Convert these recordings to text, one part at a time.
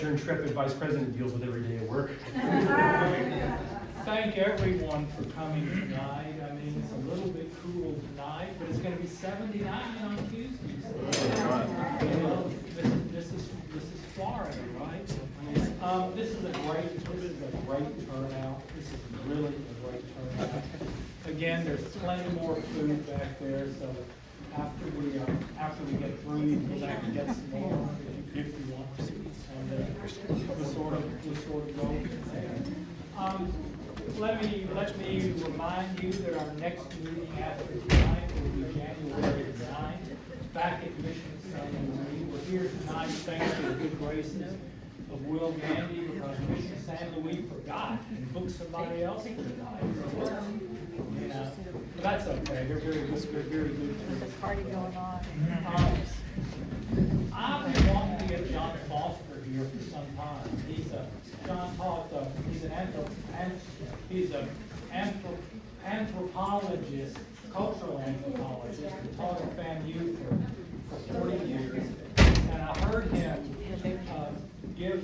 your intrepid vice president deals with every day at work. Thank everyone for coming tonight. I mean, it's a little bit cool tonight, but it's going to be 79 on Tuesday. So, you know, this is Florida, right? This is a great turnout. This is really a great turnout. Again, there's plenty more food back there, so after we get through, you can go back and get some more if you want to, and we'll sort of go from there. Let me remind you that our next meeting after tonight will be January 9th, back at Mission San Luis. We're here tonight thanks to the good graces of Will Gandy, because Mission San Luis forgot and booked somebody else for tonight. You know, but that's okay. They're very good. They're very good. There's a party going on. I've been wanting to get John Foster here for some time. He's an anthropologist, cultural anthropologist, who taught at FAMU for 40 years. And I heard him give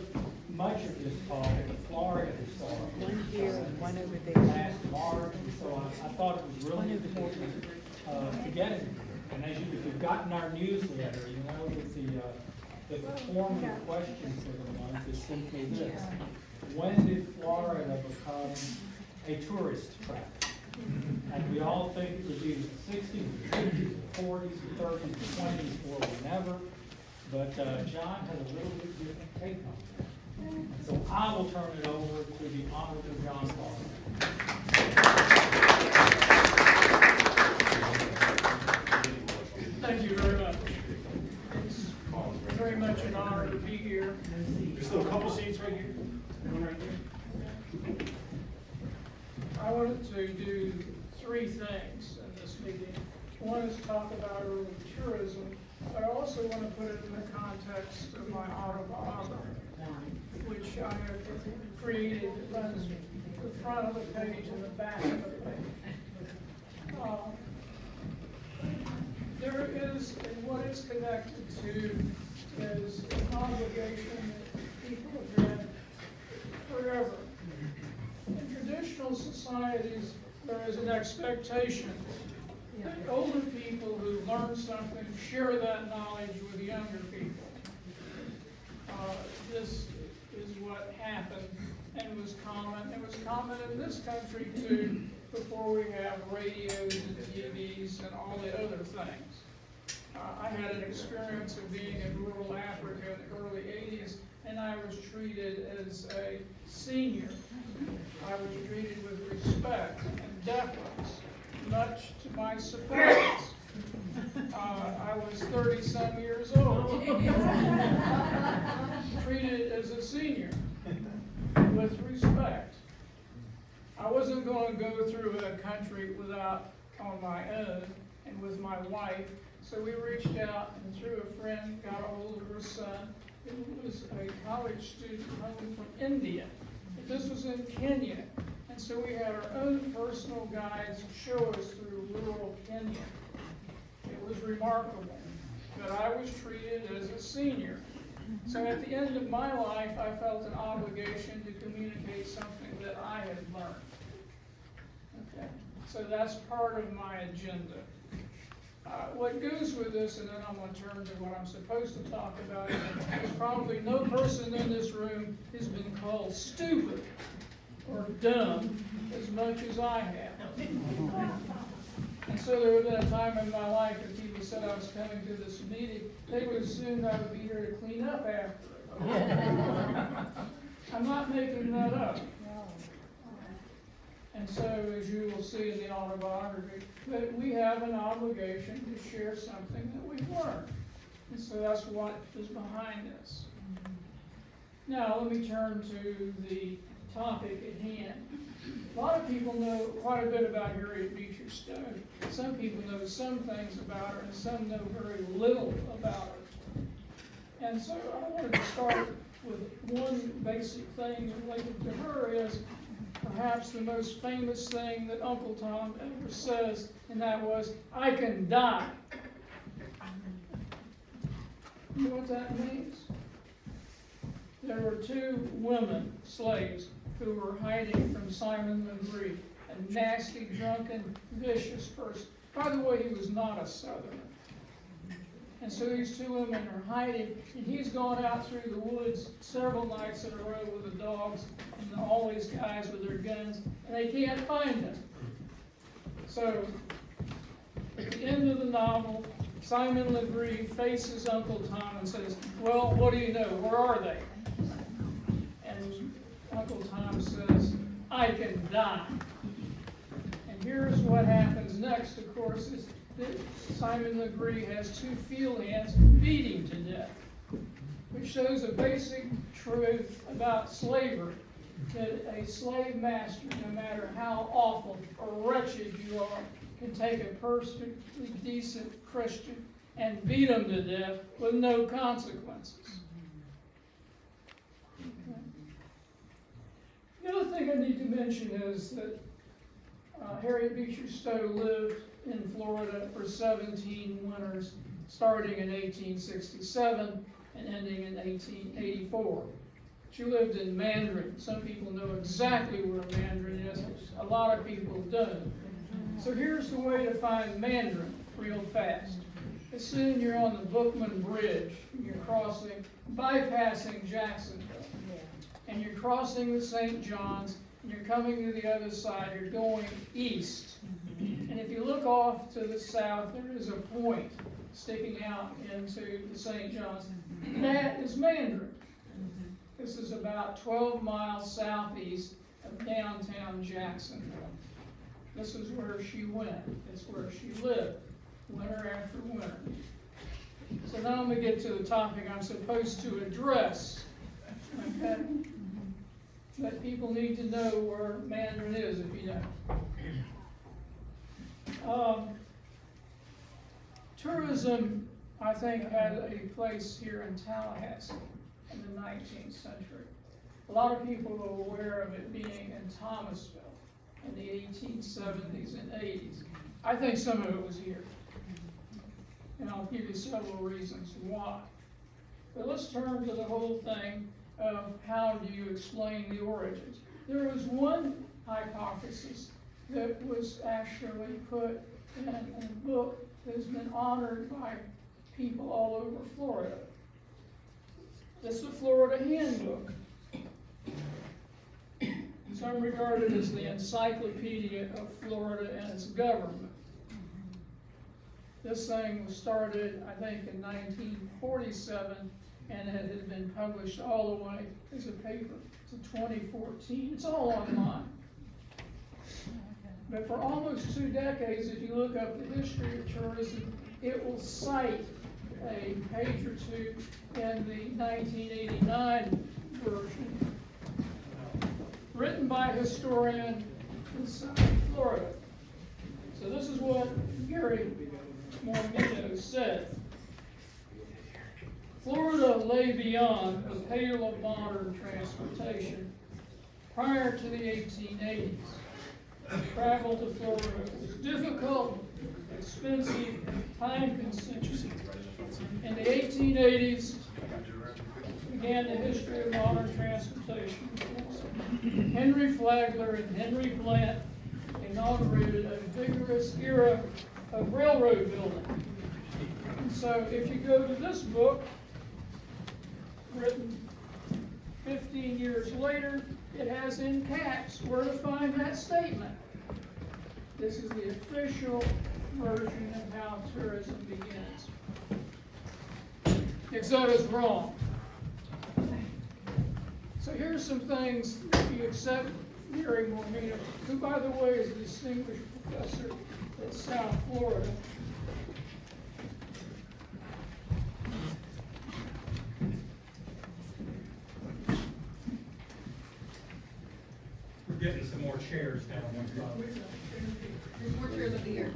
much of his talk at the Florida Historical One here and one over there. last March, and so I thought it was really important to get him. And as if you've gotten our newsletter, you know that the formative question for the month is simply this: when did Florida become a tourist trap? And we all think it was either the 60s, the 50s, the 40s, the 30s, the 20s, or whenever. But John has a little bit different take on that. And so I will turn it over to the Honorable John Foster. Thank you very much. It's very much an honor to be here. Just a couple seats right here. One right there. I wanted to do three things in this meeting. One is talk about early tourism, but I also want to put it in the context of my autobiography, which I have created that runs the front of the page and the back of the page. There is, and what it's connected to is an obligation that people have had forever. In traditional societies, there is an expectation that older people who learn something share that knowledge with younger people. This is what happened and was common. It was common in this country too, before we have radios and TVs and all the other things. I had an experience of being in rural Africa in the early 80s, and I was treated as a senior. I was treated with respect and deference, much to my surprise. I was 30-some years old, treated as a senior with respect. I wasn't going to go through a country on my own and with my wife, so we reached out and through a friend got a hold of her son, who was a college student home from India. This was in Kenya, and so we had our own personal guides show us through rural Kenya. It was remarkable, but I was treated as a senior. So at the end of my life, I felt an obligation to communicate something that I had learned. Okay, so that's part of my agenda. What goes with this, and then I'm going to turn to what I'm supposed to talk about, is probably no person in this room has been called stupid or dumb as much as I have. And so there would have been a time in my life that people said I was coming to this meeting, they would assume I would be here to clean up after it. I'm not making that up. And so, as you will see in the autobiography, that we have an obligation to share something that we've learned. And so that's what is behind this. Now, let me turn to the topic at hand. A lot of people know quite a bit about Harriet Beecher Stowe. Some people know some things about her, and some know very little about her. And so I wanted to start with one basic thing related to her is perhaps the most famous thing that Uncle Tom ever says, and that was, "I can die." You know what that means? there were two women, slaves, who were hiding from Simon Legree, a nasty, drunken, vicious person. By the way, he was not a Southerner. And so these two women are hiding, and he's gone out through the woods several nights in a row with the dogs and all these guys with their guns, and they can't find him. So, at the end of the novel, Simon Legree faces Uncle Tom and says, well, what do you know? Where are they? And Uncle Tom says, I can die. And here's what happens next, of course, is that Simon Legree has two field hands beating to death, which shows a basic truth about slavery, that a slave master, no matter how awful or wretched you are, can take a perfectly decent Christian and beat him to death with no consequences. Okay. The other thing I need to mention is that Harriet Beecher Stowe lived in Florida for 17 winters, starting in 1867 and ending in 1884. She lived in Mandarin. Some people know exactly where Mandarin is. A lot of people don't. So here's the way to find Mandarin real fast. As soon as you're on the Bookman Bridge, you're crossing, bypassing Jacksonville, and you're crossing the St. John's, and you're coming to the other side, you're going east. And if you look off to the south, there is a point sticking out into the St. John's. That is Mandarin. This is about 12 miles southeast of downtown Jacksonville. This is where she went. It's where she lived, winter after winter. So now I'm going to get to the topic I'm supposed to address. Okay? But people need to know where Mandarin is if you don't. Tourism, I think, had a place here in Tallahassee in the 19th century. A lot of people are aware of it being in Thomasville in the 1870s and 80s. I think some of it was here. And I'll give you several reasons why. But let's turn to the whole thing of how do you explain the origins. There was one hypothesis that was actually put in a book that has been honored by people all over Florida. This is the Florida Handbook. Some regard it as the encyclopedia of Florida and its government. This thing was started, I think, in 1947, and it has been published all the way as a paper to 2014. It's all online. But for almost 2 decades, if you look up the history of tourism, it will cite a page or two in the 1989 version, written by a historian in South Florida. So this is what Gary Mormino said. Florida lay beyond the pale of modern transportation prior to the 1880s. Travel to Florida was difficult, expensive, and time-consuming. In the 1880s, began the history of modern transportation. Henry Flagler and Henry Blant inaugurated a vigorous era of railroad building. And so if you go to this book, written 15 years later, it has in caps where to find that statement. This is the official version of how tourism begins. Except it's wrong. So here's some things, if you accept Gary Mormino, who, by the way, is a distinguished professor at South Florida. We're getting some more chairs down one side. There's more chairs over here.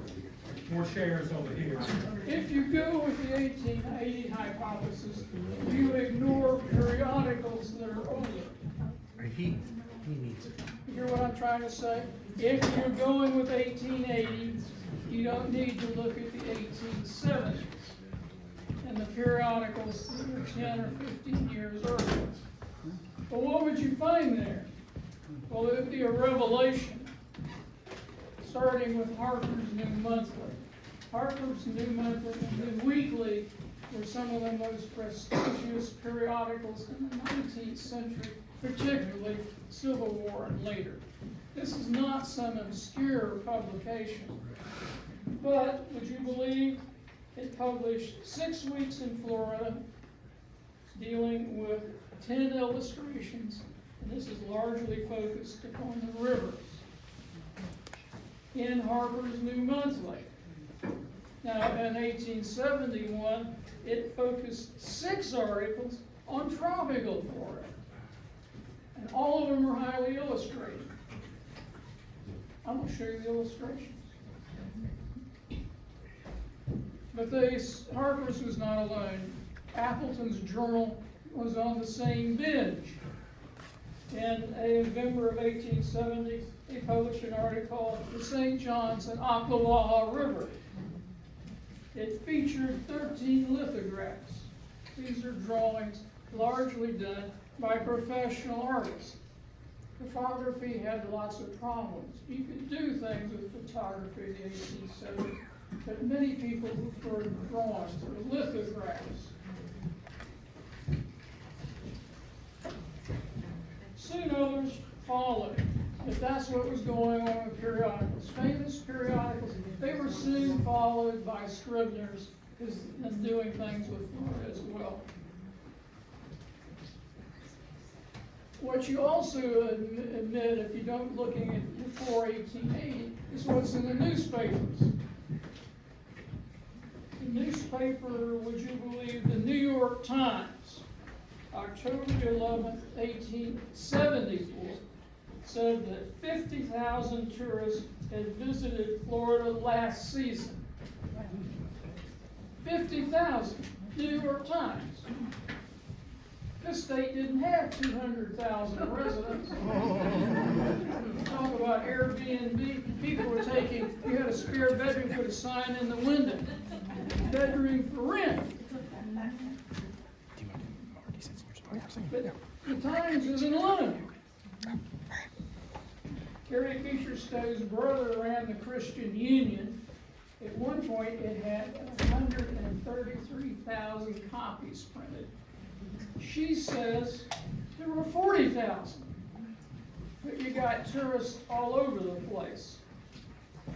More chairs over here. If you go with the 1880 hypothesis, you ignore periodicals that are older. He needs it. You hear what I'm trying to say? If you're going with 1880, you don't need to look at the 1870s and the periodicals that are 10 or 15 years earlier. Well, what would you find there? Well, it would be a revelation, starting with Harper's New Monthly. Harper's New Monthly and New Weekly were some of the most prestigious periodicals in the 19th century, particularly Civil War and later. This is not some obscure publication, but would you believe it published 6 weeks in Florida, dealing with 10 illustrations, and this is largely focused upon the rivers in Harper's New Monthly. Now, in 1871, it focused 6 articles on tropical Florida, and all of them are highly illustrated. I'm going to show you the illustrations. But Harper's was not alone. Appleton's Journal was on the same binge. In November of 1870, they published an article called The St. John's and Ocklawaha River. It featured 13 lithographs. These are drawings largely done by professional artists. Photography had lots of problems. You could do things with photography in the 1870s, but many people preferred drawings or lithographs. Soon others followed, but that's what was going on with periodicals. Famous periodicals, they were soon followed by scriveners and doing things with Florida as well. What you also admit, if you don't looking at before 1880, is what's in the newspapers. The newspaper, would you believe, the New York Times, October 11th, 1874, said that 50,000 tourists had visited Florida last season. 50,000, New York Times. This state didn't have 200,000 residents. Talk about Airbnb. People were taking, you had a spare bedroom, put a sign in the window. Bedroom for rent. But the Times isn't alone. Harriet Beecher Stowe's brother ran the Christian Union. At one point, it had 133,000 copies printed. She says there were 40,000, but you got tourists all over the place.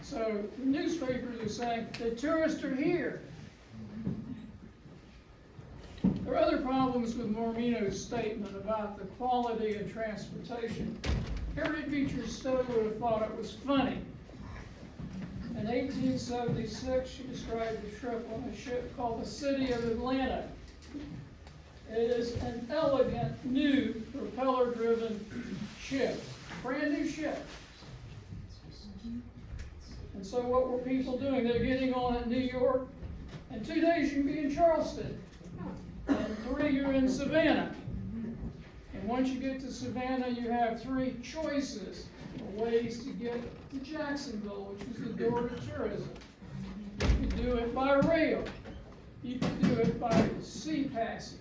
So the newspapers are saying the tourists are here. There are other problems with Mormino's statement about the quality of transportation. Harriet Beecher Stowe would have thought it was funny. In 1876, she described a trip on a ship called the City of Atlanta. It is an elegant, new, propeller-driven ship, brand new ship. And so what were people doing? They're getting on at New York. In 2 days, you can be in Charleston. And 3, you're in Savannah. And once you get to Savannah, you have 3 choices of ways to get to Jacksonville, which is the door to tourism. You could do it by rail. You could do it by sea passage.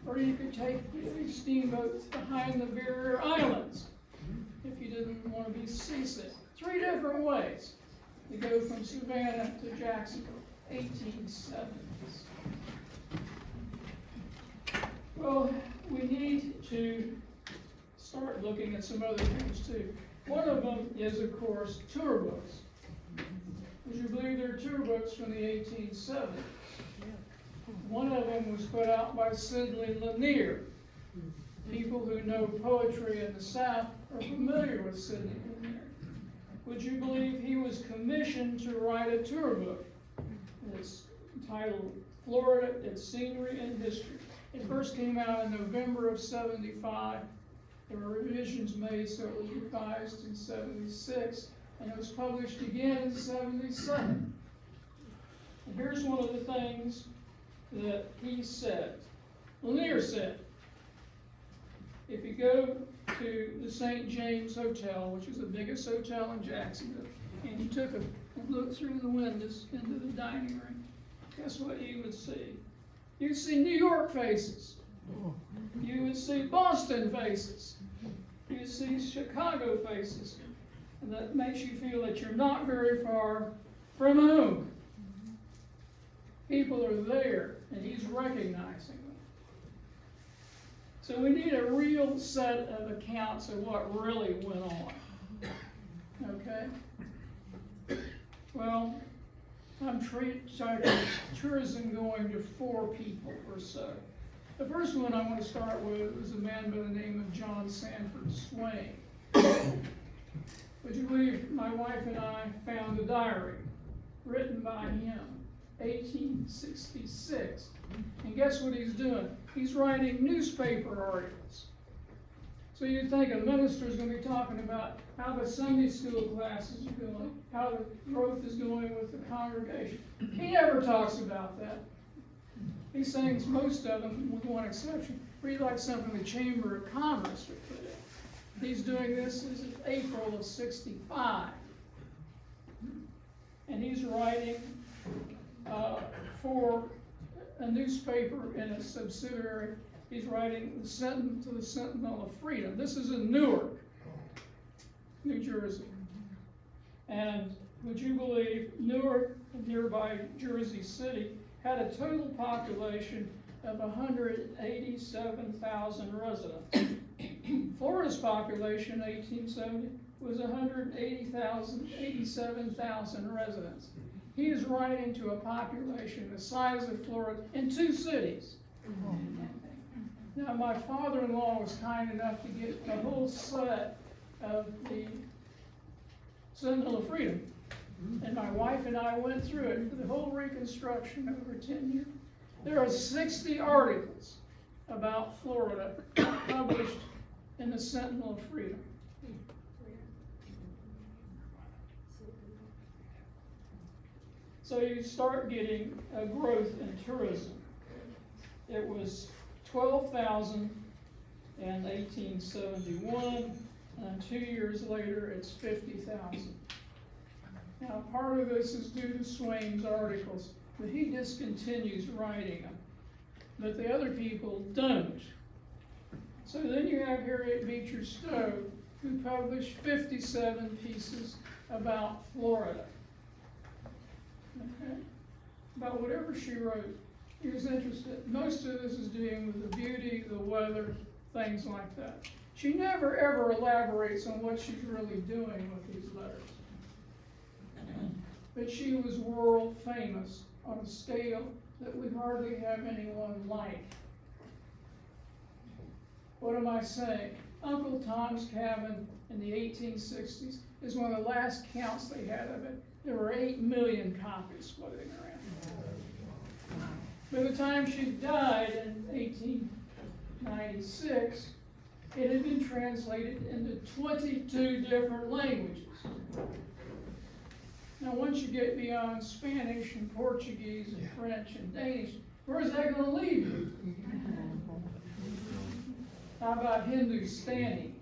Or you could take the steamboats behind the barrier islands if you didn't want to be seasick. 3 different ways to go from Savannah to Jacksonville, 1870s. Well, we need to start looking at some other things too. One of them is, of course, tour boats. Would you believe there are tour boats from the 1870s? One of them was put out by Sidney Lanier. People who know poetry in the South are familiar with Sidney Lanier. Would you believe he was commissioned to write a tour book? It's entitled Florida, Its Scenery and History. It first came out in November of 75. There were revisions made, so it was revised in 76, and it was published again in 77. And here's one of the things that he said. Lanier said, if you go to the St. James Hotel, which is the biggest hotel in Jacksonville, and you took a look through the windows into the dining room, guess what you would see? You'd see New York faces. You would see Boston faces. You would see Chicago faces. And that makes you feel that you're not very far from home. People are there, and he's recognizing them. So we need a real set of accounts of what really went on. Okay? Well, I'm charting tourism going to 4 people or so. The first one I want to start with is a man by the name of John Sanford Swain. Would you believe my wife and I found a diary written by him, 1866. And guess what he's doing? He's writing newspaper articles. So you'd think a minister's going to be talking about how the Sunday school classes are going, how the growth is going with the congregation. He never talks about that. He sings most of them, with one exception. Read like something the Chamber of Commerce would put in. He's doing this in April of '65. And he's writing for a newspaper in a subsidiary. He's writing the Sentinel of Freedom. This is in Newark, New Jersey. And would you believe Newark, nearby Jersey City, had a total population of 187,000 residents. Florida's population in 1870 was 87,000 residents. He is writing to a population the size of Florida in 2 cities. Now, my father-in-law was kind enough to get the whole set of the Sentinel of Freedom. And my wife and I went through it for the whole reconstruction over 10 years. There are 60 articles about Florida published in the Sentinel of Freedom. So you start getting a growth in tourism. It was 12,000 in 1871, and 2 years later it's 50,000. Now, part of this is due to Swain's articles, but he discontinues writing them. But the other people don't. So then you have Harriet Beecher Stowe, who published 57 pieces about Florida. Okay? About whatever she wrote. He was interested. Most of this is dealing with the beauty, the weather, things like that. She never ever elaborates on what she's really doing with these letters. But she was world famous on a scale that we hardly have anyone like. What am I saying? Uncle Tom's Cabin in the 1860s is one of the last counts they had of it. There were 8 million copies floating around. By the time she died in 1896, it had been translated into 22 different languages. Now, once you get beyond Spanish and Portuguese and French and Danish, where's that going to leave you? How about Hindustani?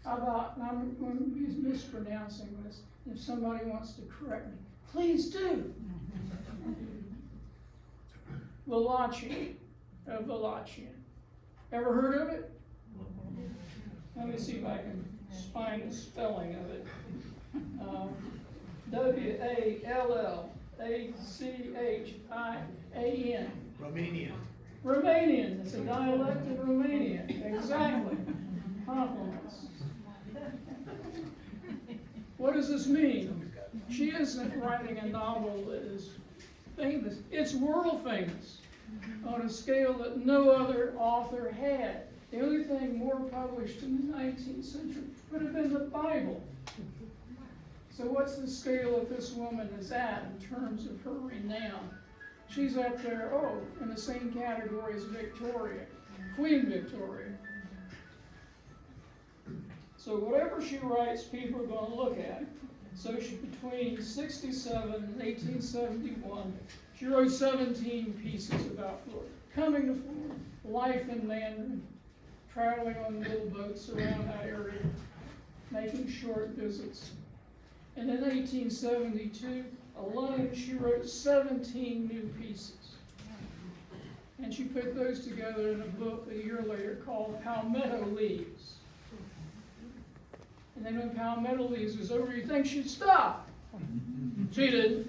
How about, and I'm going to be mispronouncing this, if somebody wants to correct me, please do. Wallachian. Ever heard of it? Let me see if I can find the spelling of it. Wallacchian. Romanian. It's a dialect of Romanian. Exactly. Compliments. What does this mean? She isn't writing a novel that is famous. It's world famous on a scale that no other author had. The only thing more published in the 19th century would have been the Bible. So what's the scale that this woman is at in terms of her renown? She's up there, in the same category as Victoria, Queen Victoria. So whatever she writes, people are going to look at it. So between 67 and 1871, she wrote 17 pieces about Florida. Coming to Florida, life in Mandarin, traveling on little boats around that area, making short visits. And in 1872, alone, she wrote 17 new pieces. And she put those together in a book a year later called Palmetto Leaves. And then when Palmetto Leaves was over, you think she'd stop. She didn't.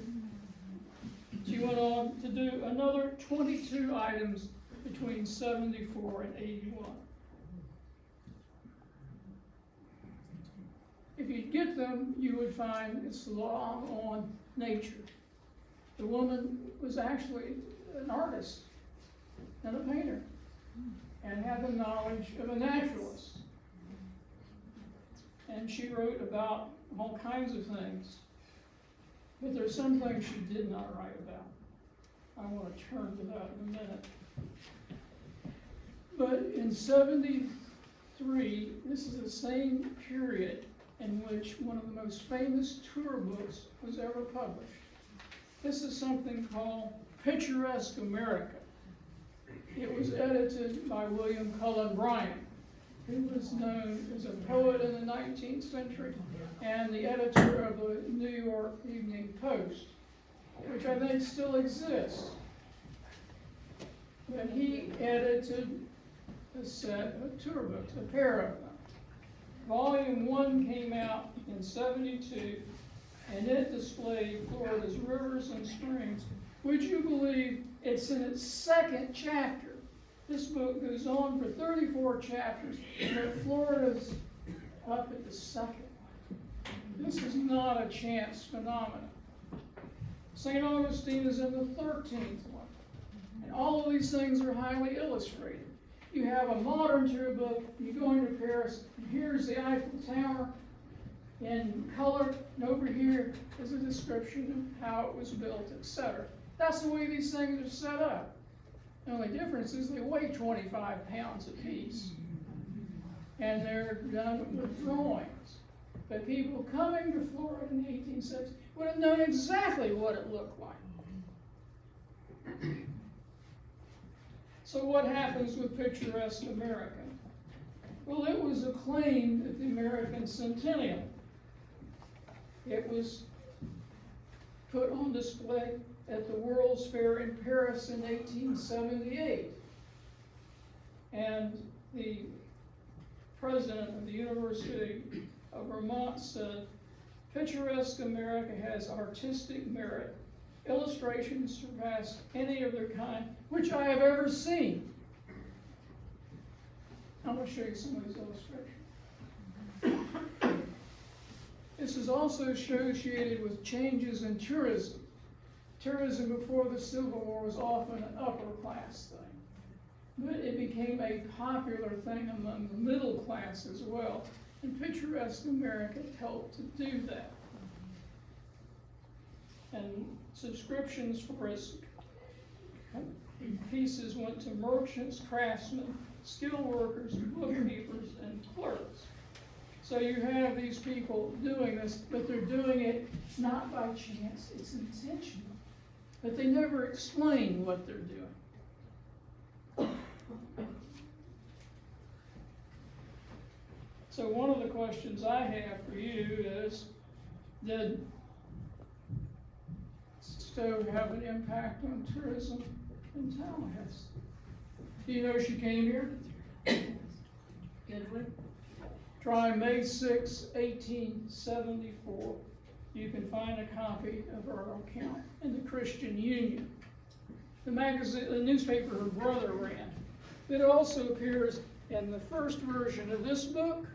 She went on to do another 22 items between 74 and 81. If you get them, you would find it's long on nature. The woman was actually an artist and a painter and had the knowledge of a naturalist. And she wrote about all kinds of things. But there's some things she did not write about. I want to turn to that in a minute. But in 73, this is the same period in which one of the most famous tour books was ever published. This is something called Picturesque America. It was edited by William Cullen Bryant, who was known as a poet in the 19th century and the editor of the New York Evening Post, which I think still exists. But he edited a set of tour books, a pair of them. Volume 1 came out in 72, and it displayed Florida's rivers and springs. Would you believe it's in its second chapter? This book goes on for 34 chapters, but Florida's up at the second one. This is not a chance phenomenon. St. Augustine is in the 13th one. And all of these things are highly illustrated. You have a modern tour book, you go into Paris, and here's the Eiffel Tower in color, and over here is a description of how it was built, etc. That's the way these things are set up. The only difference is they weigh 25 pounds apiece. And they're done with drawings. But people coming to Florida in the 1860s would have known exactly what it looked like. So what happens with Picturesque America? Well, it was acclaimed at the American Centennial. It was put on display at the World's Fair in Paris in 1878. And the president of the University of Vermont said, Picturesque America has artistic merit. Illustrations surpass any of their kind which I have ever seen. I'm going to show you some of these illustrations. This is also associated with changes in tourism. Tourism before the Civil War was often an upper class thing, but it became a popular thing among the middle class as well, and Picturesque America helped to do that. And subscriptions for its pieces went to merchants, craftsmen, skilled workers, bookkeepers, and clerks. So you have these people doing this, but they're doing it not by chance, it's intentional. But they never explain what they're doing. So one of the questions I have for you is, did Stowe have an impact on tourism in Tallahassee? Do you know she came here? Did we? Try May 6, 1874. You can find a copy of her account in the Christian Union. The magazine, the newspaper her brother ran. It also appears in the first version of this book.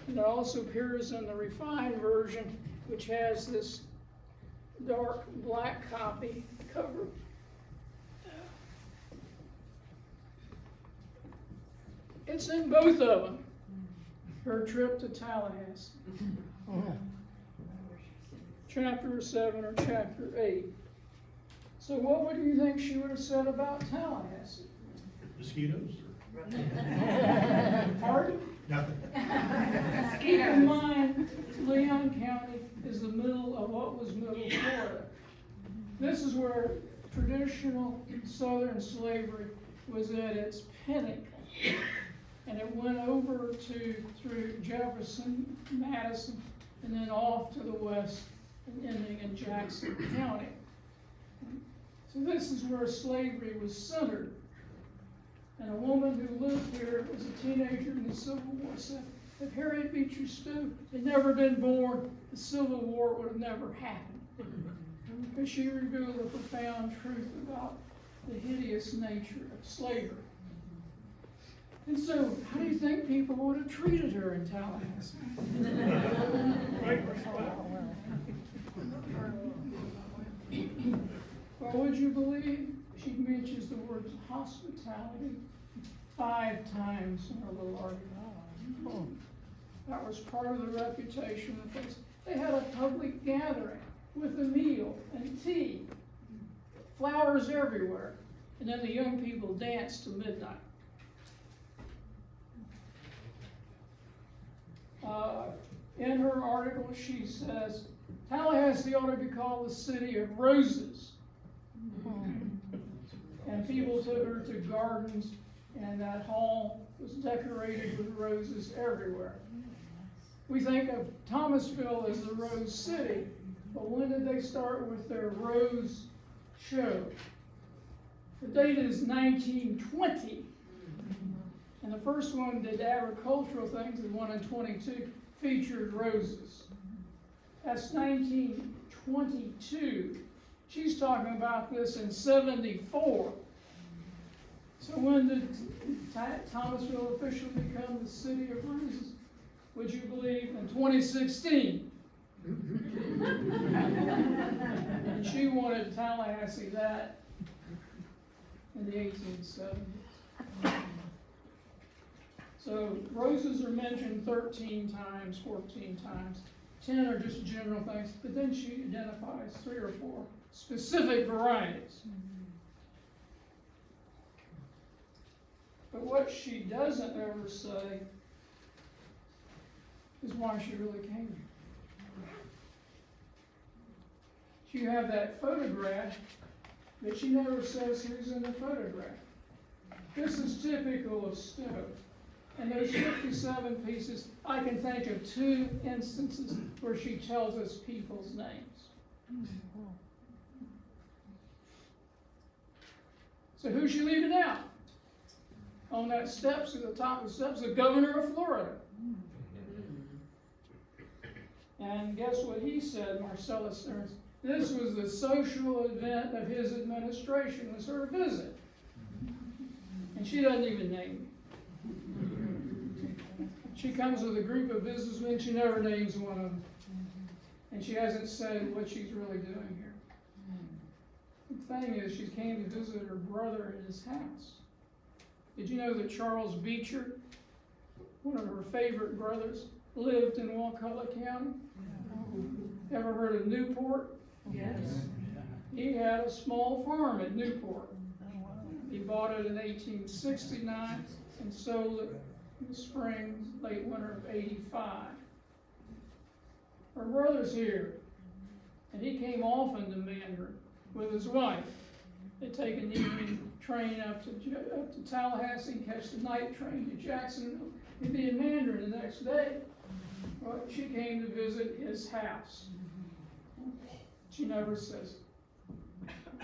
And it also appears in the refined version, which has this dark black copy cover. It's in both of them. Her trip to Tallahassee. Chapter 7 or chapter 8. So what would you think she would have said about Tallahassee? Mosquitoes? Pardon? Nothing. Keep in mind, Leon County is the middle of what was middle Florida. This is where traditional Southern slavery was at its pinnacle. And it went over through Jefferson, Madison, and then off to the west and ending in Jackson County. So this is where slavery was centered. And a woman who lived here as a teenager in the Civil War said, if Harriet Beecher Stowe had never been born, the Civil War would have never happened. Because she revealed a profound truth about the hideous nature of slavery. And so, how do you think people would have treated her in Tallahassee? Well, would you believe she mentions the word hospitality 5 times in her little article? That was part of the reputation of the place. They had a public gathering with a meal and tea, flowers everywhere, and then the young people danced till midnight. In her article, she says, Tallahassee ought to be called the city of roses. And people took her to gardens, and that hall was decorated with roses everywhere. We think of Thomasville as the Rose City, but when did they start with their Rose Show? The date is 1920. And the first one did agricultural things, and one in 22 featured roses. That's 1922. She's talking about this in 74. So when did Thomasville officially become the city of roses? Would you believe in 2016? And she wanted Tallahassee that in the 1870s. So roses are mentioned 13 times, 14 times. 10 are just general things, but then she identifies 3 or 4 specific varieties. But what she doesn't ever say is why she really came here. You have that photograph, but she never says who's in the photograph. This is typical of Stowe. And those 57 pieces, I can think of 2 instances where she tells us people's names. So who's she leaving out? On that steps, at the top of the steps, the governor of Florida. And guess what he said, Marcellus Stearns? This was the social event of his administration, was her visit. And she doesn't even name me. She comes with a group of businessmen, she never names one of them. And she hasn't said what she's really doing here. The thing is, she came to visit her brother at his house. Did you know that Charles Beecher, one of her favorite brothers, lived in Wakulla County? Ever heard of Newport? Yes. He had a small farm at Newport. He bought it in 1869 and sold it in the spring, late winter of 85. Her brother's here, and he came often to Mandarin with his wife. They'd take an evening train up to Tallahassee, catch the night train to Jacksonville. He'd be in Mandarin the next day. Well, she came to visit his house. She never says.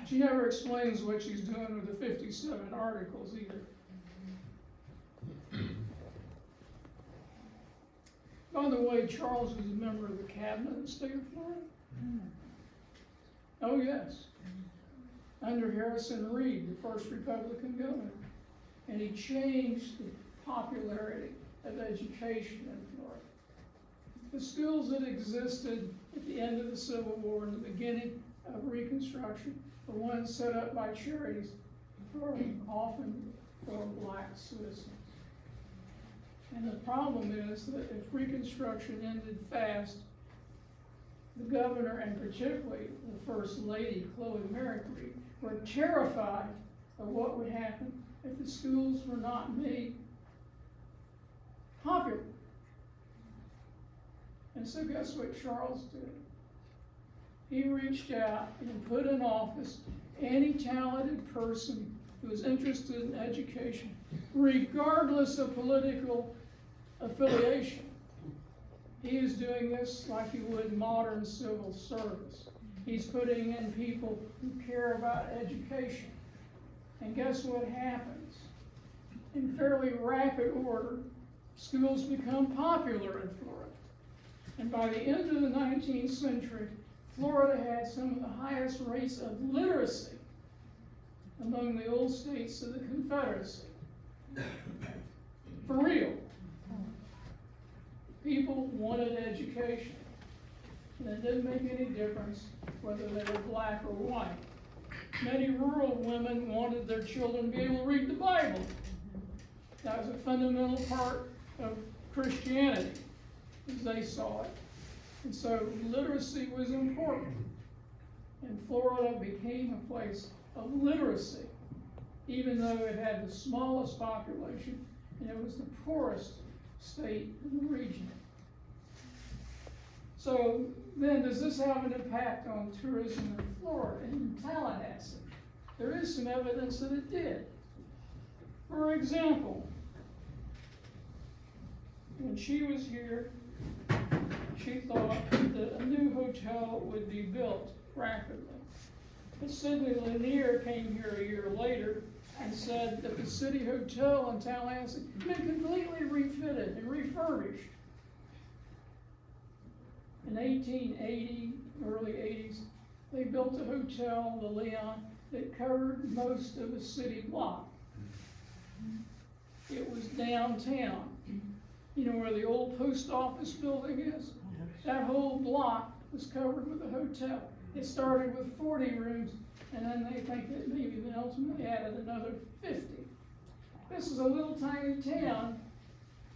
She never explains what she's doing with the 57 articles either. By the way, Charles was a member of the cabinet of the state of Florida. Oh, yes. Under Harrison Reed, the first Republican governor. And he changed the popularity of education in Florida. The schools that existed at the end of the Civil War and the beginning of Reconstruction were ones set up by charities, often for black citizens. And the problem is that if Reconstruction ended fast, the governor and particularly the First Lady, Chloe Merrick-Reed, were terrified of what would happen if the schools were not made popular. And so guess what Charles did? He reached out and put in office any talented person who was interested in education, regardless of political affiliation. He is doing this like he would modern civil service. He's putting in people who care about education. And guess what happens? In fairly rapid order, schools become popular in Florida. And by the end of the 19th century, Florida had some of the highest rates of literacy among the old states of the Confederacy. For real. People wanted education. And it didn't make any difference whether they were black or white. Many rural women wanted their children to be able to read the Bible. That was a fundamental part of Christianity, as they saw it. And so literacy was important. And Florida became a place of literacy, even though it had the smallest population, and it was the poorest state in the region. So then, does this have an impact on tourism in Florida and in Tallahassee? There is some evidence that it did. For example, when she was here, she thought that a new hotel would be built rapidly. But Sidney Lanier came here a year later and said that the City Hotel in Tallahassee had been completely refitted and refurbished. In 1880, early 80s, they built a hotel, the Leon, that covered most of the city block. It was downtown. You know where the old post office building is? That whole block was covered with a hotel. It started with 40 rooms, and then they think that maybe they ultimately added another 50. This is a little tiny town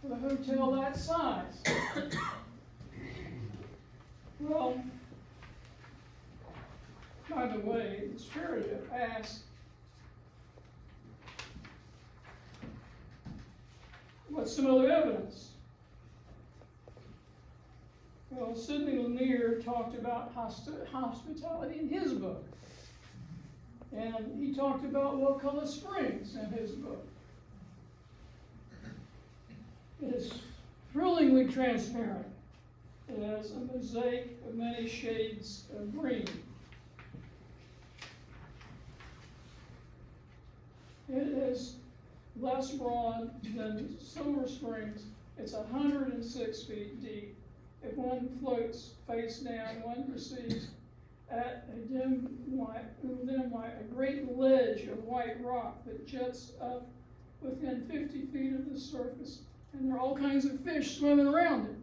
with a hotel that size. Well, by the way, it's fair to ask, what's some other evidence? Well, Sidney Lanier talked about hospitality in his book. And he talked about Wakulla Springs in his book. It is thrillingly transparent. It has a mosaic of many shades of green. It is less broad than Silver Springs. It's 106 feet deep. If one floats face down, one perceives at a dim light, a great ledge of white rock that jets up within 50 feet of the surface, and there are all kinds of fish swimming around it.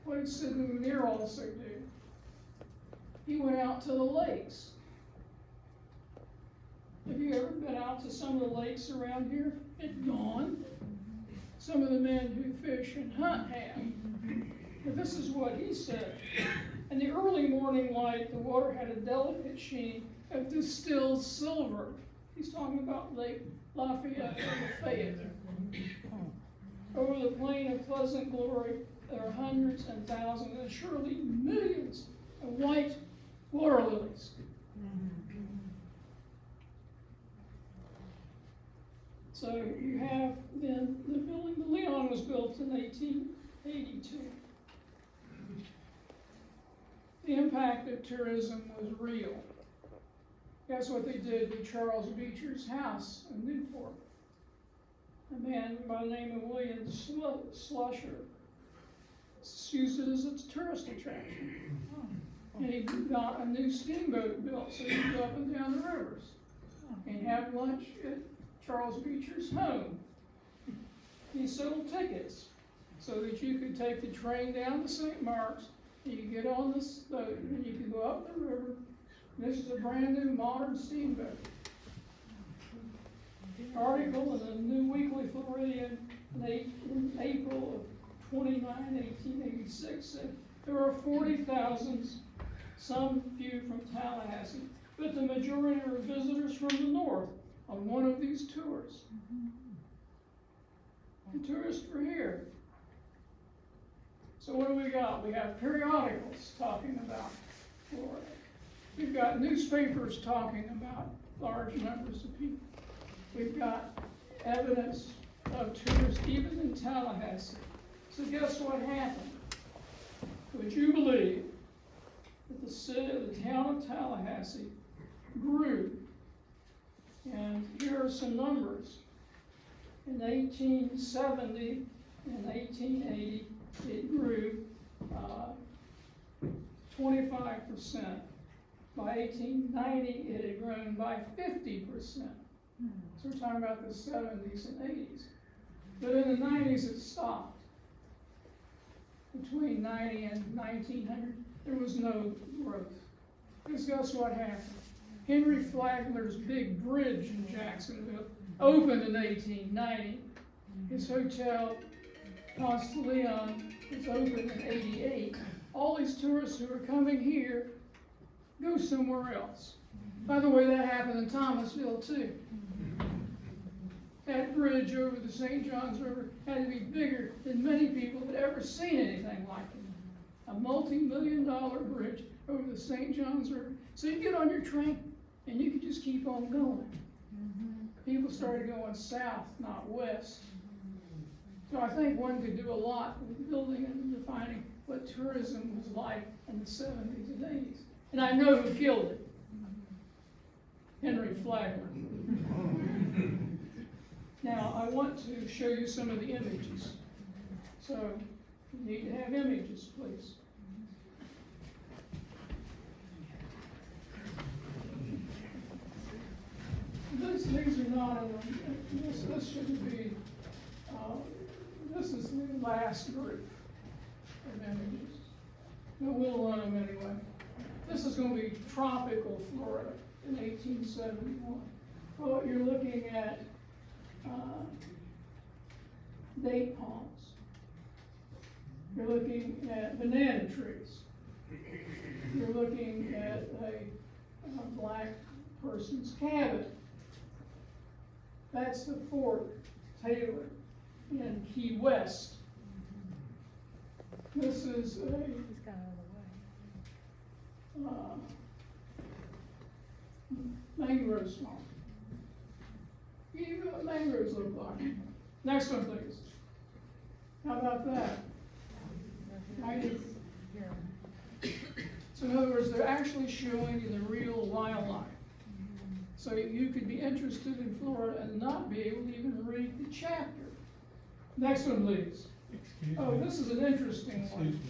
What did Sidney Lanier also do? He went out to the lakes. Have you ever been out to some of the lakes around here? It's gone. Some of the men who fish and hunt have. But this is what he said. In the early morning light, the water had a delicate sheen of distilled silver. He's talking about Lake Lafayette or Fayette. Over the plain of pleasant glory, there are hundreds and thousands and surely millions of white water lilies. So you have then the building. The Leon was built in 1882. The impact of tourism was real. Guess what they did with Charles Beecher's house in Newport? A man by the name of William Slusher used it as a tourist attraction. And he got a new steamboat built so he could go up and down the rivers and have lunch at Charles Beecher's home. He sold tickets so that you could take the train down to St. Mark's, and you could get on this boat, and you could go up the river. This is a brand new modern steamboat. An article in the New Weekly Floridian in April of 29, 1886 said there are 40,000, some few from Tallahassee, but the majority are visitors from the north on one of these tours. The tourists were here. So what do we got? We have periodicals talking about Florida. We've got newspapers talking about large numbers of people. We've got evidence of tourists even in Tallahassee. So guess what happened? Would you believe the town of Tallahassee grew. And here are some numbers. In 1870 and 1880, it grew 25%. By 1890, it had grown by 50%. So we're talking about the 70s and 80s. But in the 90s, it stopped. Between 90 and 1900, there was no growth. Because guess what happened? Henry Flagler's big bridge in Jacksonville opened in 1890. His hotel, Ponce de Leon, was opened in 88. All these tourists who are coming here go somewhere else. By the way, that happened in Thomasville too. That bridge over the St. Johns River had to be bigger than many people had ever seen anything like it. A multi-million-dollar bridge over the St. Johns River. So you get on your train and you could just keep on going. People started going south, not west. So I think one could do a lot with building and defining what tourism was like in the 70s and 80s. And I know who killed it. Henry Flagler. Now, I want to show you some of the images. So, you need to have images, please. These are not, this shouldn't be, this is the last group of images. But we'll run them anyway. This is going to be tropical Florida in 1871. Well, you're looking at date palms. You're looking at banana trees. You're looking at a black person's cabin. That's the Fort Taylor in Key West. This is a He's got out of the way. mangrove swamp. You know what mangroves look like. Next one, please. How about that? Right. So in other words, they're actually showing you the real wildlife. So you could be interested in Florida and not be able to even read the chapter. Next one, please. Oh, this is an interesting one.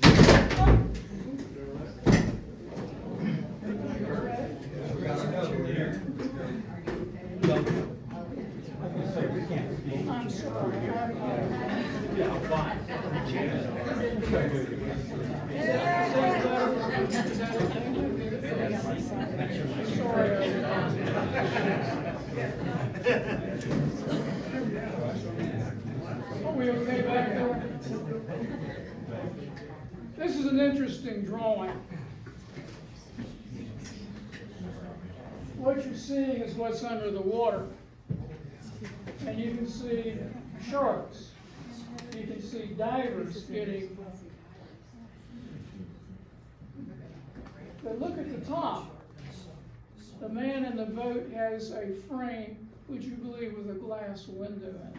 I'm sorry. Are we okay back there? This is an interesting drawing. What you're seeing is what's under the water. And you can see sharks. You can see divers getting. But look at the top. The man in the boat has a frame, which you believe was a glass window in it.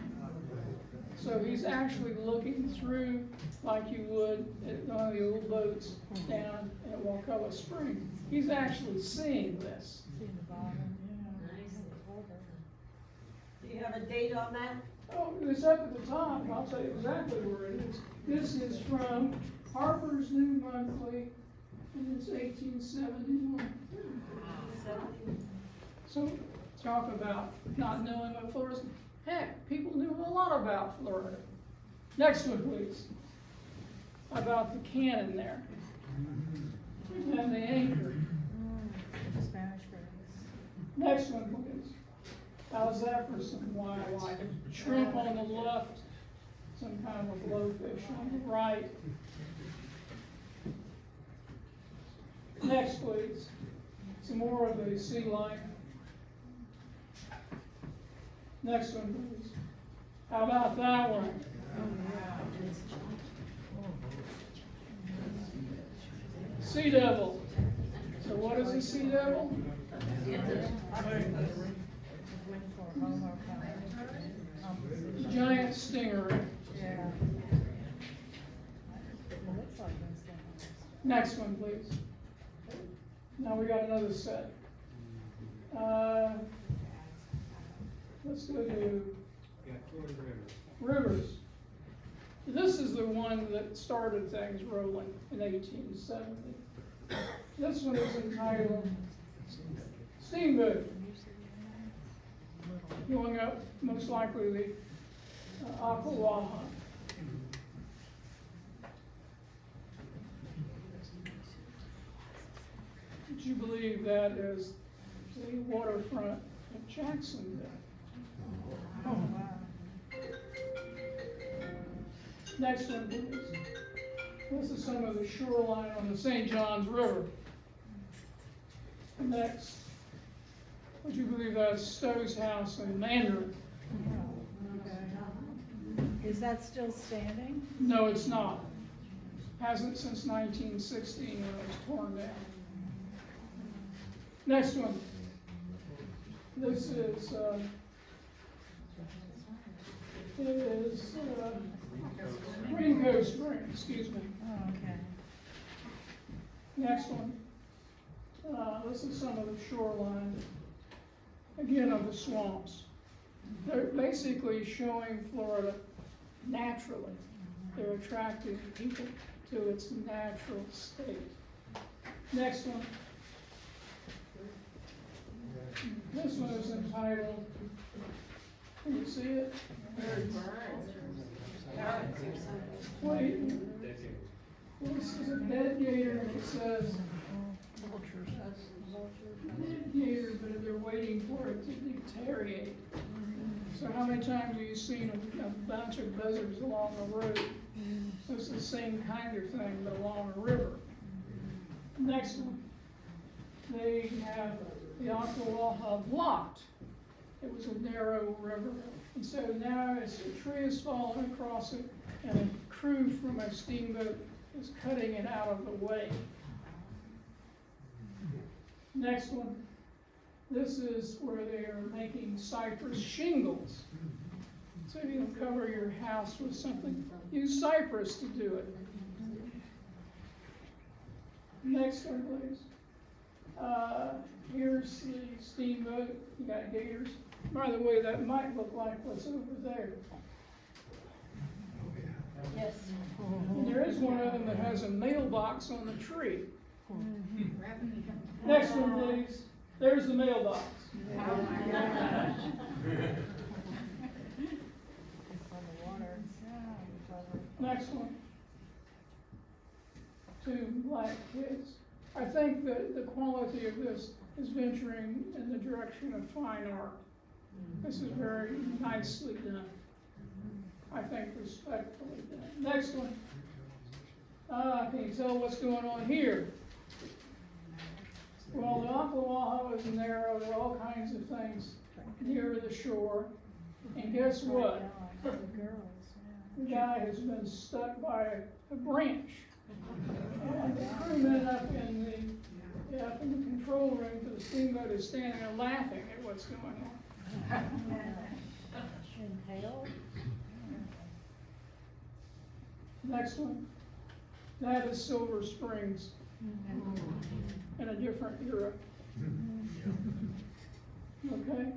So he's actually looking through like you would at one of the old boats down at Waukewa Springs. He's actually seeing this. Seeing the bottom, Do you have a date on that? Oh, it's up at the top, and I'll tell you exactly where it is. This is from Harper's New Monthly, and it's 1871. So, talk about not knowing what Florida's. Heck, people knew a lot about Florida. Next one, please. About the cannon there. And the anchor. Spanish girls. Next one, please. How's that for some wildlife? Shrimp on the left, some kind of a blowfish on the right. Next, please. Some more of the sea life. Next one, please. How about that one? Sea devil. So what is a sea devil? Giant stingray. Yeah. It looks like those things. Next one, please. Now we got another set. Let's go to Rivers. This is the one that started things rolling in 1870. This one is entitled Steamboat. Going up, most likely, the Ocklawaha. Would you believe that is the waterfront of Jacksonville? Oh, wow. Next one, please. This is some of the shoreline on the St. Johns River. Next, would you believe that's Stowe's house in Mandarin? Okay. Is that still standing? No, it's not. Hasn't since 1916 when it was torn down. Next one. This is, Green Cove Spring, excuse me. Oh, okay. Next one. This is some of the shoreline, again, of the swamps. They're basically showing Florida naturally. They're attracting people to its natural state. Next one. This one is entitled, can you see it? Wait, this is a dead gator, and it says, dead gator, but they're waiting for it to deteriorate. So how many times have you seen a bunch of buzzards along the road? It's the same kind of thing, but along a river. Next one, they have the Ocklawaha blocked. It was a narrow river. And so now as the tree is falling across it, and a crew from a steamboat is cutting it out of the way. Next one. This is where they are making cypress shingles. So you can cover your house with something. Use cypress to do it. Next one, please. Here's the steamboat. You got gators. By the way, that might look like what's over there. Yes. And there is one of them that has a mailbox on the tree. Next one, please. There's the mailbox. Oh my gosh. It's on the water. Yeah. Next one. Two black kids. I think that the quality of this is venturing in the direction of fine art. This is very nicely done. I think respectfully done. Next one. Can you tell what's going on here? Well, the Ocklawaha is narrow. There are all kinds of things near the shore. And guess what? The girls, The guy has been stuck by a branch. And the crewman up in the control room for the steamboat is standing there laughing at what's going on. yeah. Inhale. Next one. That is Silver Springs in a different era. Okay?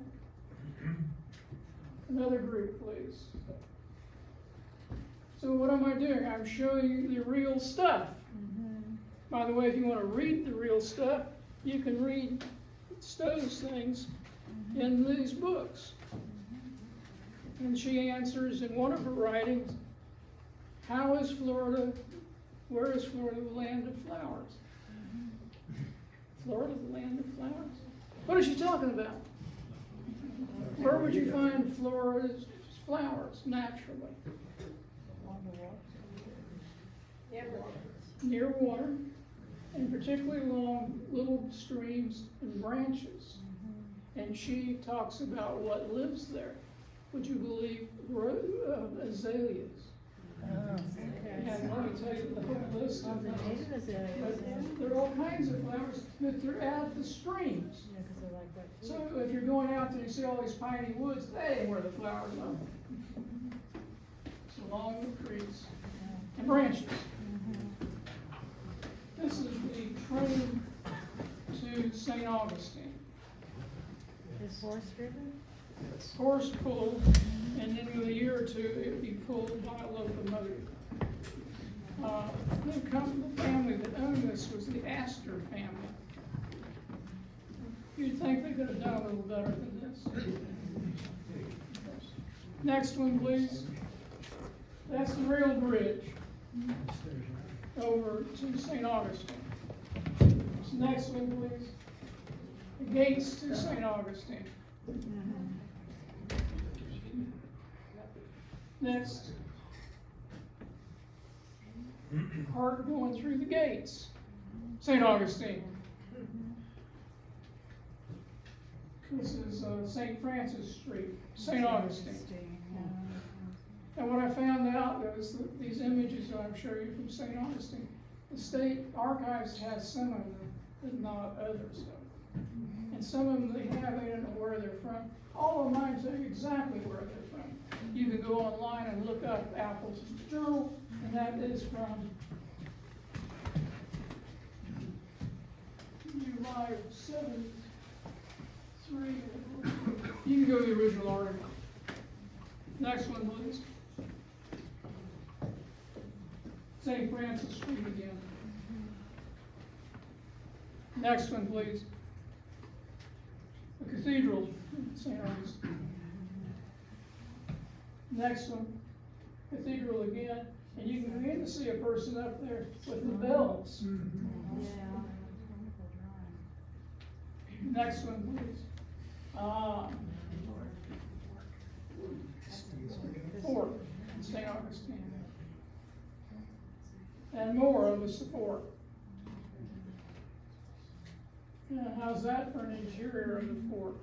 Another group, please. So what am I doing? I'm showing you the real stuff. By the way, if you want to read the real stuff, you can read Stowe's things in these books. And she answers in one of her writings, how is Florida, where is Florida the land of flowers? Florida the land of flowers? What is she talking about? Where would you find Florida's flowers naturally? Near water, and particularly along little streams and branches. And she talks about what lives there. Would you believe azaleas? And let me tell you the whole list of them. But there are all kinds of flowers, but they're at the streams. So if you're going out there and you see all these piney woods, that ain't where the flowers are. It's along the creeks and branches. This is the train to to St. Augustine. Is horse driven? Horse pulled, and then in a year or two, it'd be pulled by a locomotive. The family that owned this was the Astor family. You'd think they could have done a little better than this. Next one, please. That's the rail bridge over to St. Augustine. Next one, please. The gates to St. Augustine. Next. Cart going through the gates. St. Augustine. This is St. Francis Street, St. Augustine. And what I found out was that these images that I'm showing you from St. Augustine, the state archives has some of them, but not others. And some of them they have, they don't know where they're from. All of mine tell you exactly where they're from. You can go online and look up Apple's Journal, and that is from July 73. You can go to the original article. Next one, please. St. Francis Street again. Next one, please. The cathedral, St. Augustine. Next one, cathedral again, and you can begin to see a person up there with the bells. Next one, please. Fort, St. Augustine. And more of the support. How's that for an interior of the fort?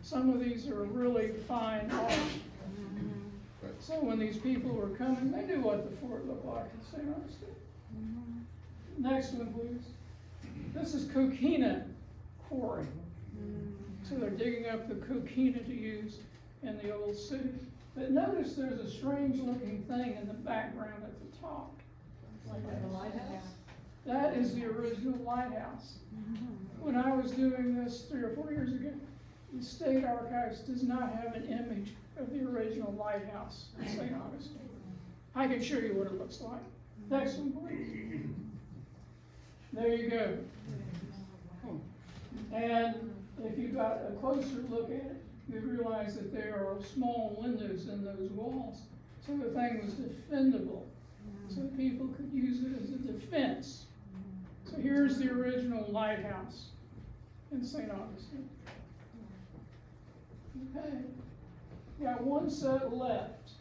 Some of these are really fine art. So when these people were coming, they knew what the fort looked like in St. Augustine. Next one, please. This is coquina quarry. So they're digging up the coquina to use in the old city. But notice there's a strange looking thing in the background at the top. Like a lighthouse? That is the original lighthouse. When I was doing this 3 or 4 years ago, the State Archives does not have an image of the original lighthouse in St. Augustine. I can show you what it looks like. Next one, please. There you go. And if you got a closer look at it, you realize that there are small windows in those walls. So the thing was defendable. So people could use it as a defense. So here's the original lighthouse in St. Augustine. Okay, got one set left,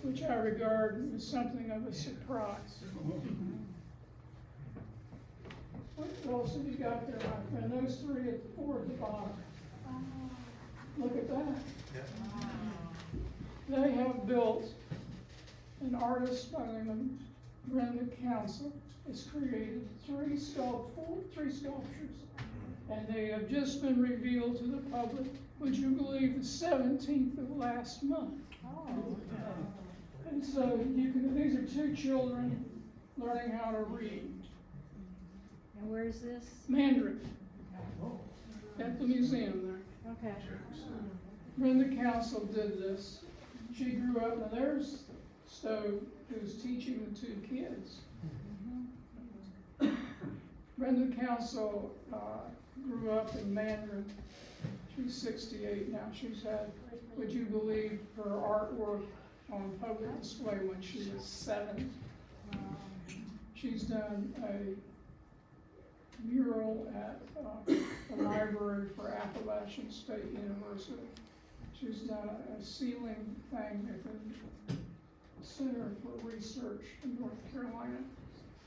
which I regard as something of a surprise. What else have you got there, my friend? Those 3 at the 4 at the bottom. Look at that. They have built, an artist by the name of Brenda Council has created 3 sculptures, and they have just been revealed to the public, would you believe, the 17th of last month. And so these are 2 children learning how to read. And where is this? Mandarin, at the museum there. Okay. Brenda Council did this. She grew up, now there's Stowe, who's teaching the 2 kids. Brenda Council grew up in Mandarin. She's 68 now. She's had, would you believe, her artwork on public display when she was 7. She's done a mural at the Library for Appalachian State University. She's done a ceiling thing at the Center for Research in North Carolina.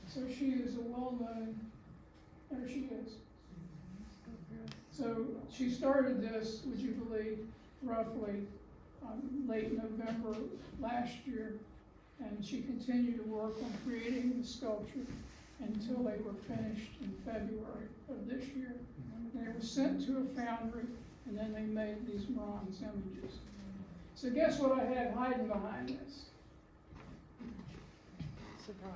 So she is a well-known, there she is. So she started this, would you believe, roughly late November last year, and she continued to work on creating the sculpture until they were finished in February of this year. They were sent to a foundry, and then they made these bronze images. So guess what I had hiding behind this? Surprise.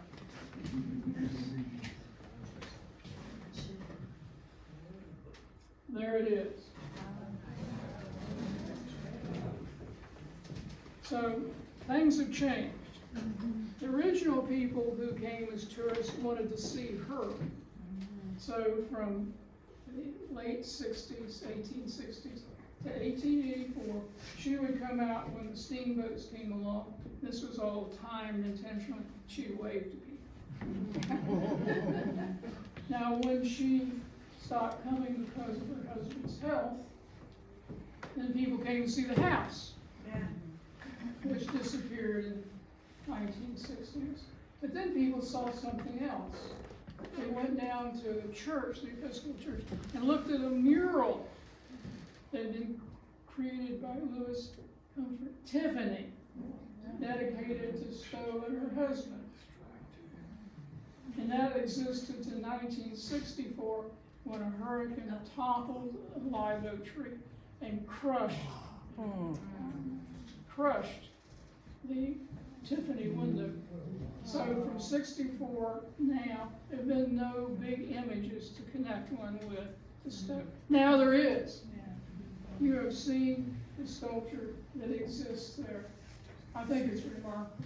There it is. So things have changed. The original people who came as tourists wanted to see her. So from the late 60s, 1860s to 1884, she would come out when the steamboats came along. This was all timed intentionally. She waved to people. Now, when she stopped coming because of her husband's health, then people came to see the house, which disappeared in the 1960s. But then people saw something else. They went down to the church, the Episcopal Church, and looked at a mural that had been created by Louis Comfort Tiffany, dedicated to Stowe and her husband. And that existed to 1964, when a hurricane toppled a live oak tree and crushed the Tiffany window. So from 64 now, there have been no big images to connect one with the Stowe. Now there is. You have seen the sculpture that exists there. I think it's remarkable.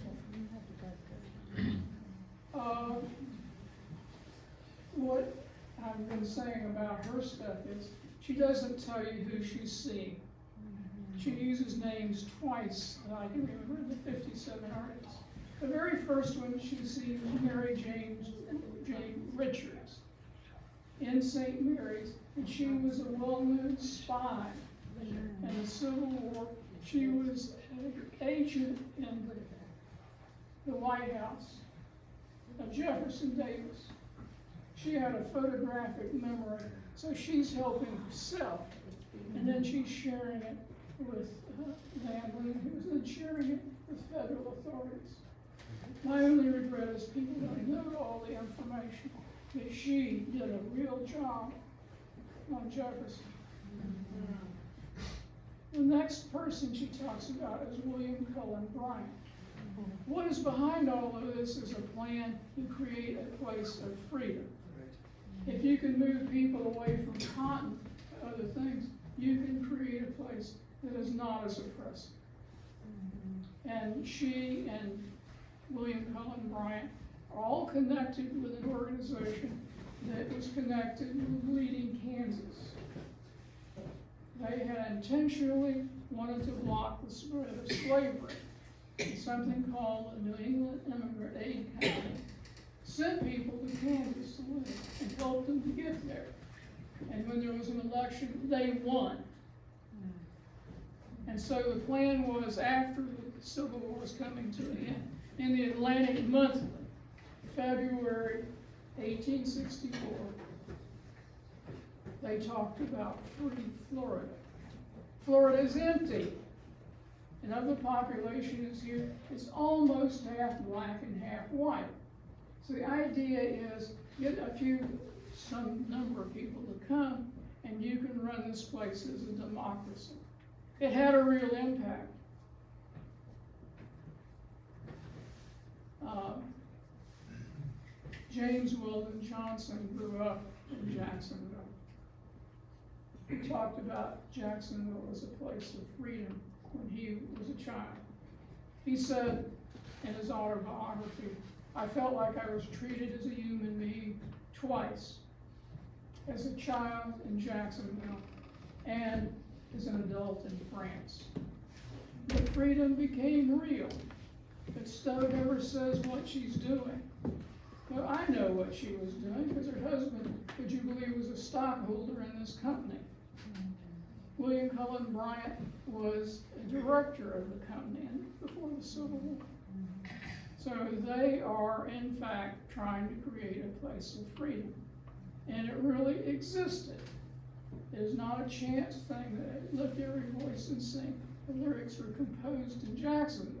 What I've been saying about her stuff is she doesn't tell you who she's seeing. She uses names twice that I can remember in the 57 artists. The very first one she sees Mary Jane Richards in St. Mary's, and she was a well-known spy in the Civil War. She was an agent in the White House of Jefferson Davis. She had a photographic memory, so she's helping herself, and then she's sharing it with Van Loon, who's then sharing it with federal authorities. My only regret is people don't know all the information, that she did a real job on Jefferson. The next person she talks about is William Cullen Bryant. What is behind all of this is a plan to create a place of freedom. If you can move people away from cotton to other things, you can create a place that is not as oppressive. And she and William Cullen Bryant are all connected with an organization that was connected with Bleeding Kansas. They had intentionally wanted to block the spread of slavery. And something called the New England Immigrant Aid Company sent people to Kansas to live and helped them to get there. And when there was an election, they won. And so the plan was, after the Civil War was coming to an end, in the Atlantic Monthly, February 1864, they talked about free Florida. Florida is empty. And of the population is here, it's almost half black and half white. So the idea is get some number of people to come, and you can run this place as a democracy. It had a real impact. James Weldon Johnson grew up in Jacksonville. He talked about Jacksonville as a place of freedom when he was a child. He said in his autobiography, "I felt like I was treated as a human being twice, as a child in Jacksonville and as an adult in France. The freedom became real, but Stowe never says what she's doing. Well, I know what she was doing because her husband, would you believe, was a stockholder in this company. William Cullen Bryant was a director of the company before the Civil War. So they are, in fact, trying to create a place of freedom. And it really existed. It is not a chance thing that they lift every voice and sing. The lyrics were composed in Jacksonville.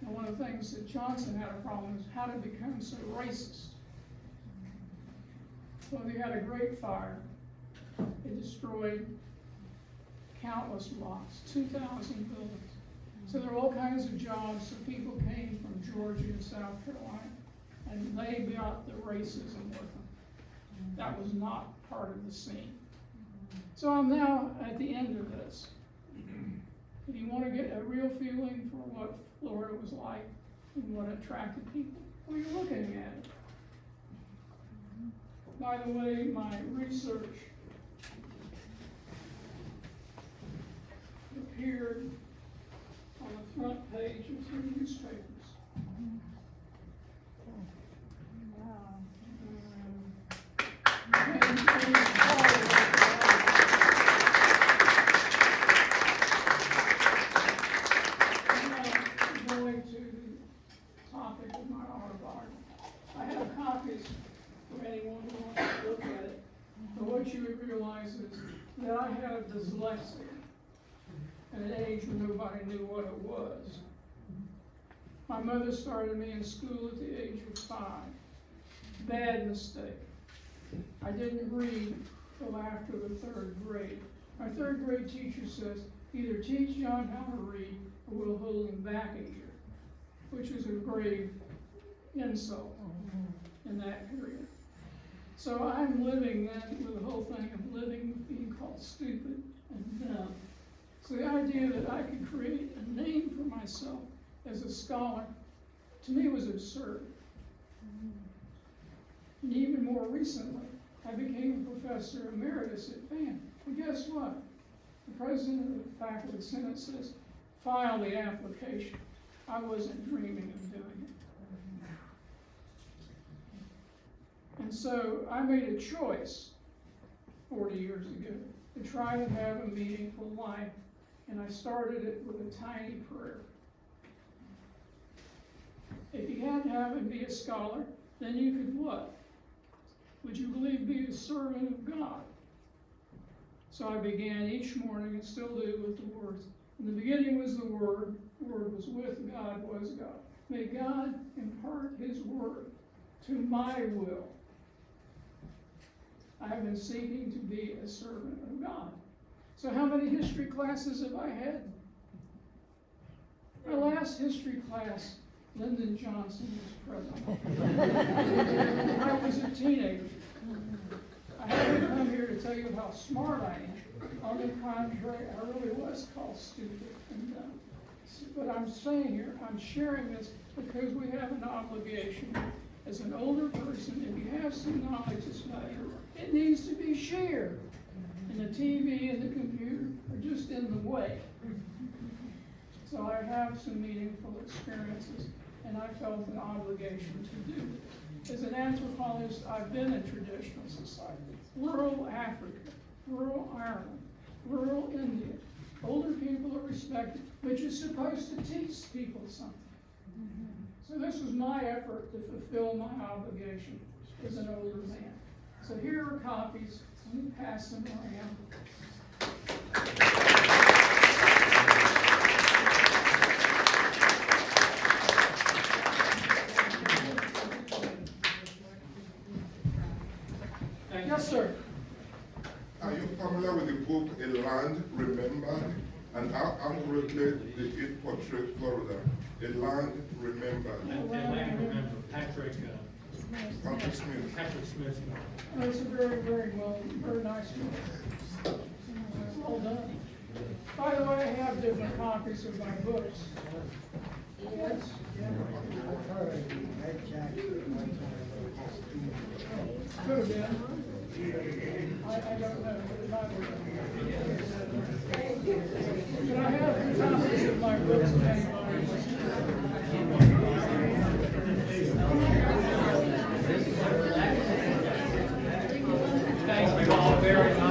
And one of the things that Johnson had a problem is how to become so racist. Well, they had a great fire. It destroyed countless blocks, 2,000 buildings. So there were all kinds of jobs, so people came from Georgia and South Carolina, and they brought the racism with them. That was not part of the scene. So I'm now at the end of this. If you want to get a real feeling for what Florida was like and what attracted people, well, you're looking at it. By the way, my research appeared on the front page of 3 newspapers. Wow. Going to the topic of my autobiography. I have copies for anyone who wants to look at it. But what you would realize is that I had dyslexia at an age when nobody knew what it was. My mother started me in school at the age of 5. Bad mistake. I didn't read till after the 3rd grade. My 3rd grade teacher says, either teach John how to read or we'll hold him back a year, which was a grave insult in that period. So I'm living then with the whole thing of living with being called stupid and dumb. So the idea that I could create a name for myself as a scholar, to me was absurd. And even more recently, I became a professor emeritus at FAN. And guess what? The president of the faculty senate says, file the application. I wasn't dreaming of doing it. And so I made a choice 40 years ago to try to have a meaningful life, and I started it with a tiny prayer. If you had to have and be a scholar, then you could what? Would you believe be a servant of God? So I began each morning, and still do, with the words, in the beginning was the Word was with God, was God. May God impart His Word to my will. I have been seeking to be a servant of God. So how many history classes have I had? My last history class, Lyndon Johnson was president. I was a teenager. I haven't come here to tell you how smart I am. On the contrary, I really was called stupid and dumb. But I'm saying here, I'm sharing this because we have an obligation as an older person. If you have some knowledge that's valuable, it needs to be shared. And the TV and the computer are just in the way. So I have some meaningful experiences, and I felt an obligation to do it. As an anthropologist, I've been in traditional society, rural Africa, rural Ireland, rural India. Older people are respected, but you're supposed to teach people something. So this was my effort to fulfill my obligation as an older man. So here are copies. Let me pass them around. Yes, sir. Are you familiar with the book A Land Remembered? And how accurately it portrays Florida? A Land Remembered. And remember, Patrick Patrick Smith. Smith. That's a very, very well, very nice book. Well done. By the way, I have different copies of my books. Yes? Could have been. I don't know, but it might have been. But I have copies of my books if anybody wants Thank you all very much.